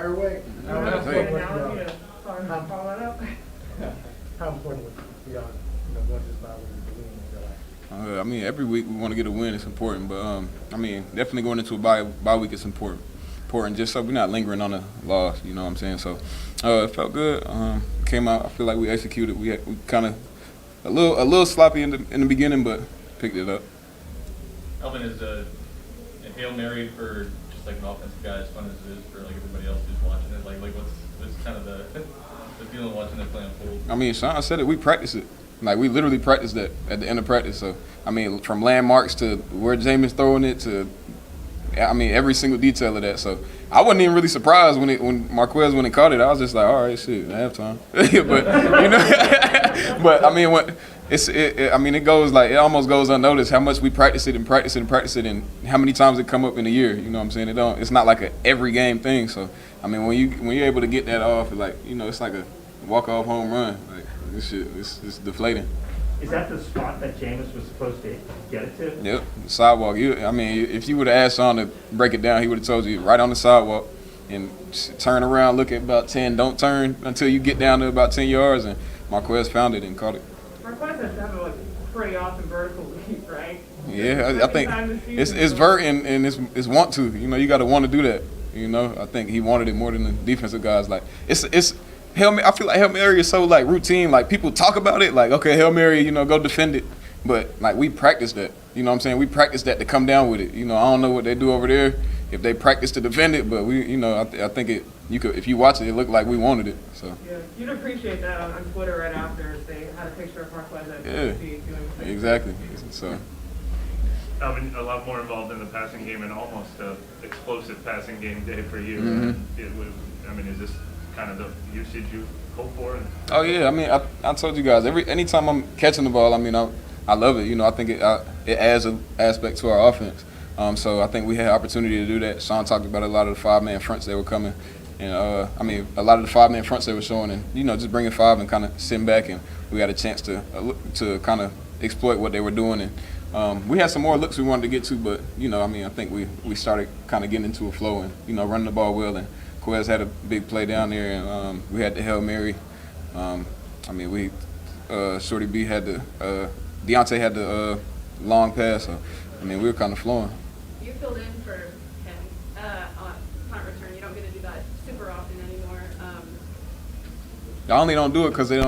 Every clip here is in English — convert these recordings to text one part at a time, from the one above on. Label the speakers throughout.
Speaker 1: Fire away.
Speaker 2: How important would beyond going to this bye week to win in your life?
Speaker 3: I mean, every week we want to get a win. It's important, but I mean, definitely going into a bye week is important. Just so we're not lingering on a loss. You know what I'm saying? So it felt good. Came out. I feel like we executed. We kind of a little sloppy in the beginning, but picked it up.
Speaker 4: Alvin, is a Hail Mary for just like an offensive guy as fun as it is for like everybody else who's watching it? Like what's kind of the feeling watching it play unfold?
Speaker 3: I mean, Sean said it. We practice it. Like, we literally practiced that at the end of practice. So, I mean, from landmarks to where Jameis throwing it to, I mean, every single detail of that. So, I wasn't even really surprised when Marquez, when he caught it. I was just like, all right, shit, halftime. But, you know, but, I mean, it goes like, it almost goes unnoticed how much we practice it and practice it and practice it and how many times it come up in a year. You know what I'm saying? It's not like a every game thing. So, I mean, when you're able to get that off, like, you know, it's like a walk-off home run. Like, this shit, it's deflating.
Speaker 5: Is that the spot that Jameis was supposed to get it to?
Speaker 3: Yep, the sidewalk. I mean, if you would have asked Sean to break it down, he would have told you right on the sidewalk and turn around, look at about 10, don't turn until you get down to about 10 yards, and Marquez found it and caught it.
Speaker 6: Marquez has to have a pretty awesome vertical leap, right?
Speaker 3: Yeah, I think it's vert and it's want to. You know, you got to want to do that. You know, I think he wanted it more than the defensive guys. Like, it's I feel like Hail Mary is so, like, routine. Like, people talk about it, like, okay, Hail Mary, you know, go defend it. But, like, we practice that. You know what I'm saying? We practice that to come down with it. You know, I don't know what they do over there, if they practice to defend it, but we, you know, I think if you watch it, it looked like we wanted it. So.
Speaker 6: Yeah, you'd appreciate that on Twitter right after they had a picture of Marquez at doing
Speaker 3: exactly. So.
Speaker 7: Alvin, a lot more involved in the passing game and almost an explosive passing game day for you.
Speaker 3: Mm-hmm.
Speaker 7: I mean, is this kind of the usage you hope for?
Speaker 3: Oh yeah, I mean, I told you guys, anytime I'm catching the ball, I mean, I love it. You know, I think it adds an aspect to our offense. So I think we had opportunity to do that. Sean talked about a lot of the 5-man fronts that were coming, and I mean, a lot of the 5-man fronts they were showing, and you know, just bringing 5 and kind of sitting back, and we got a chance to kind of exploit what they were doing. And we had some more looks we wanted to get to, but you know, I mean, I think we started kind of getting into a flow and you know, running the ball well. And Quez had a big play down there, and we had the Hail Mary. I mean, Shorty B had Deontay had the long pass. So, I mean, we were kind of flowing.
Speaker 8: You filled in for him on punt return. You don't get to do that super often anymore.
Speaker 3: I only don't do it because they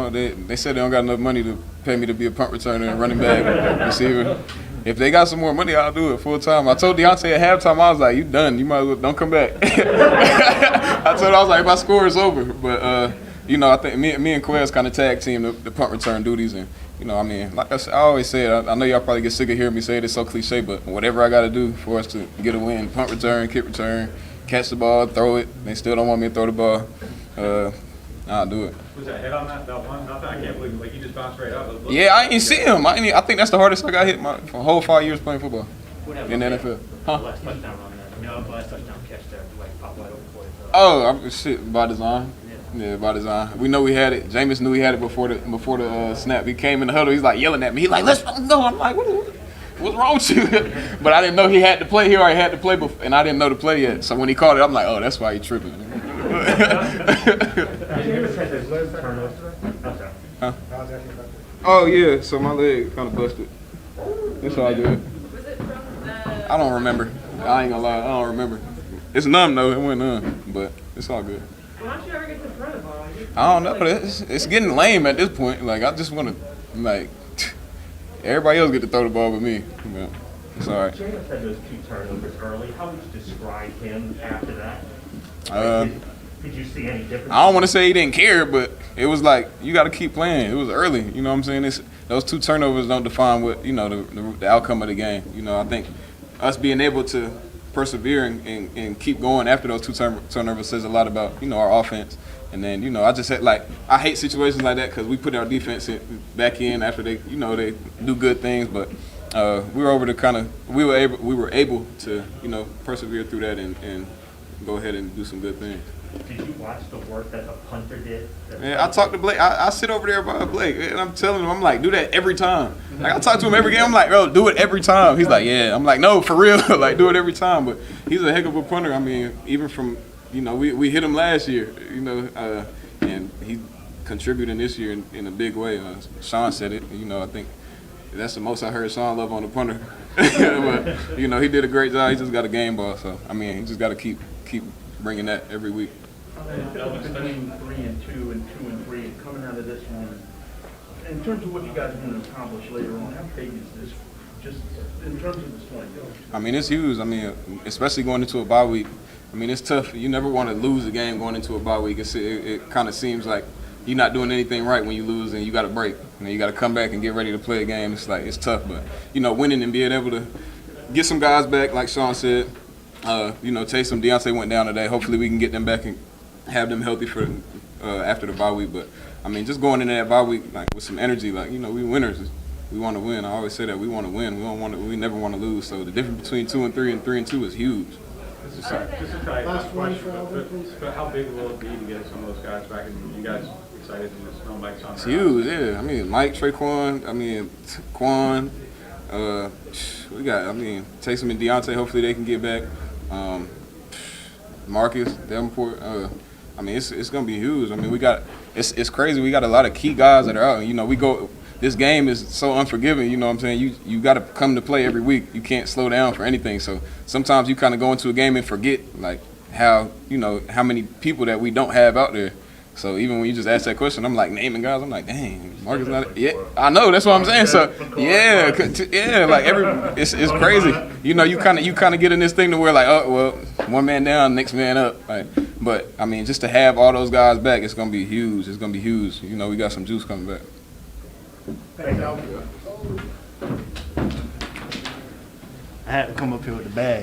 Speaker 3: said they don't got enough money to pay me to be a punt returner and running back receiver. If they got some more money, I'll do it full time. I told Deontay at halftime, I was like, "You done? You might as well don't come back." I was like, "If I score, it's over." But you know, I think me and Quez kind of tag team the punt return duties, and you know, I mean, like I always say it. I know y'all probably get sick of hearing me say it. It's so cliche, but whatever I got to do for us to get a win, punt return, kick return, catch the ball, throw it. They still don't want me to throw the ball. I'll do it.
Speaker 9: Was that head on that one? Nothing. I can't believe you just bounced right out.
Speaker 3: Yeah, I ain't see him. I think that's the hardest I got hit my whole 5 years playing football in the NFL. Huh?
Speaker 5: Last touchdown run. I mean, last touchdown catch there. Like pop wide open for it.
Speaker 3: Oh, shit, by design. Yeah, by design. We know we had it. Jameis knew he had it before the snap. He came in the huddle. He's like yelling at me. He's like, "Let's fucking go." I'm like, what's wrong with you? But I didn't know he had to play. He already had to play before, and I didn't know to play yet. So when he called it, I'm like, oh, that's why he tripping. Huh? Oh yeah, so my leg kind of busted. It's all good.
Speaker 8: Was it from the?
Speaker 3: I don't remember. I ain't gonna lie, I don't remember. It's numb though. It went numb, but it's all good.
Speaker 6: Why don't you ever get to throw the ball?
Speaker 3: I don't know, but it's getting lame at this point. Like, I just want to, like, everybody else get to throw the ball with me. Yeah, it's all right.
Speaker 5: Jameis had those 2 turnovers early. How would you describe him after that? Did you see any difference?
Speaker 3: I don't want to say he didn't care, but it was like, you got to keep playing. It was early, you know what I'm saying? Those 2 turnovers don't define what, you know, the outcome of the game. You know, I think us being able to persevere and keep going after those 2 turnovers says a lot about, you know, our offense. And then, you know, I just had, like, I hate situations like that because we put our defense back in after they, you know, they do good things. But we were able to, you know, persevere through that and go ahead and do some good things.
Speaker 5: Did you watch the work that the punter did?
Speaker 3: Yeah, I talked to Blake. I sit over there by Blake, and I'm telling him, I'm like, do that every time. Like, I talk to him every game. I'm like, bro, do it every time. He's like, yeah. I'm like, no, for real. Like, do it every time. But he's a heck of a punter. I mean, even from you know, we hit him last year, you know, and he contributing this year in a big way. Sean said it, you know, I think that's the most I heard Sean love on the punter. But, you know, he did a great job. He just got a game ball, so, I mean, he just got to keep bringing that every week.
Speaker 1: Between 3-2 and 2-3, and coming out of this one, in terms of what you guys are going to accomplish later on, how big is this? Just in terms of this point.
Speaker 3: I mean, it's huge. I mean, especially going into a bye week. I mean, it's tough. You never want to lose a game going into a bye week. It kind of seems like you're not doing anything right when you lose and you got to break. You know, you got to come back and get ready to play a game. It's like it's tough, but you know, winning and being able to get some guys back, like Sean said. You know, Taysom, Deontay went down today. Hopefully, we can get them back and have them healthy for after the bye week. But I mean, just going into that bye week like with some energy, like you know, we winners. We want to win. I always say that we want to win. We never want to lose. So the difference between 2-3 and 3-2 is huge.
Speaker 9: Just to try
Speaker 2: Last one
Speaker 9: question,
Speaker 2: for Alvin, please.
Speaker 9: but how big will it be to get some of those guys back? And you guys excited to just know Mike's on?
Speaker 3: It's huge, yeah. I mean, Mike, Traquan, I mean, Quan, we got, I mean, Taysom and Deontay, hopefully they can get back. Marcus, Davenport, I mean, it's going to be huge. I mean, it's crazy. We got a lot of key guys that are out. You know, this game is so unforgiving, you know what I'm saying? You got to come to play every week. You can't slow down for anything. So sometimes you kind of go into a game and forget, like, how many people that we don't have out there. So even when you just ask that question, I'm like naming guys. I'm like, dang, Marcus not. Yeah, I know. That's what I'm saying. So yeah, like it's crazy. You know, you kind of get in this thing to where like, oh well, one man down, next man up. Like, but I mean, just to have all those guys back, it's gonna be huge. It's gonna be huge. You know, we got some juice coming back.
Speaker 2: Thanks, Alvin.
Speaker 1: I had to come up here with the bag.